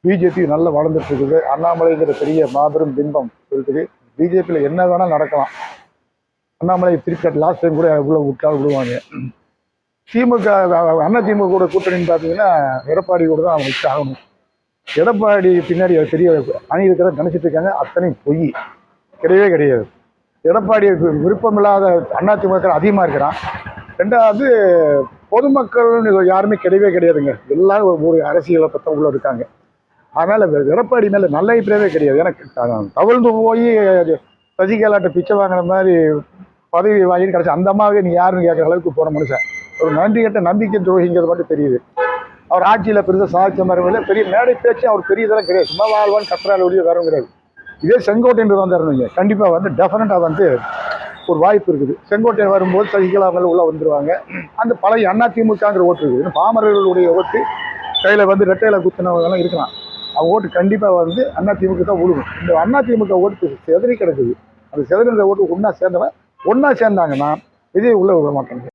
BJP நல்லா வளர்ந்துட்டு இருக்குது. அண்ணாமலைங்கிற பெரிய மாபெரும் பிம்பம் இருக்குது. பிஜேபியில் என்ன வேணால் நடக்கலாம். அண்ணாமலை திருப்பி லாஸ்ட் டைம் கூட உள்ள விட்டால் விடுவாங்க. திமுக அதிமுக கூட கூட்டணின்னு பார்த்தீங்கன்னா எடப்பாடி கூட தான் அவங்க வச்சு ஆகணும். எடப்பாடி பின்னாடி பெரிய அணி இருக்கிற நினைச்சிட்டு இருக்காங்க. அத்தனையும் பொய், கிடையவே கிடையாது. எடப்பாடி விருப்பமில்லாத அதிமுக அதிகமாக இருக்கிறான். ரெண்டாவது பொதுமக்கள் யாருமே கிடையவே கிடையாதுங்க. எல்லாரும் ஒரு அரசியலை பற்றி உள்ள இருக்காங்க. அதனால் எடப்பாடி மேலே நல்ல அபிப்பிராயமே கிடையாது. எனக்கு தவழ்ந்து போய் சசிகலாட்ட பிச்சை வாங்கின மாதிரி பதவி வாங்கிட்டு கிடச்சி அந்த அம்மாவே நீ யாருன்னு கேட்குற அளவுக்கு போன மனுஷன். ஒரு நன்றி கேட்ட நம்பிக்கை துரோகிங்கிறது மட்டும் தெரியுது. அவர் ஆட்சியில் பெருசாக சாதிச்ச மாதிரி பெரிய மேடை பேச்சு அவர் பெரிய இதெல்லாம் கிடையாது. சும்மா வாழ்வான்னு கட்டுறாள் ஒழிய வரவும் கிடையாது. இதே செங்கோட்டையன் வந்தாருன்னு கண்டிப்பாக டெஃபினட்டாக ஒரு வாய்ப்பு இருக்குது. செங்கோட்டையன் வரும்போது சசிகலா மேலே உள்ளே வந்துடுவாங்க. அந்த பழைய அதிமுகங்கிற ஓட்டு இருக்குது. பாமரர்களுடைய ஓட்டு கையில் ரெட்டையில குத்தினவங்கெல்லாம் இருக்கலாம். அவங்க ஓட்டு கண்டிப்பாக அதிமுக தான் விழுகும். இந்த அதிமுக ஓட்டு செதறி கிடக்குது. அந்த செதறின ஓட்டு ஒன்றா சேர்ந்தாங்கன்னா விஜய் உள்ளே விட மாட்டாங்க.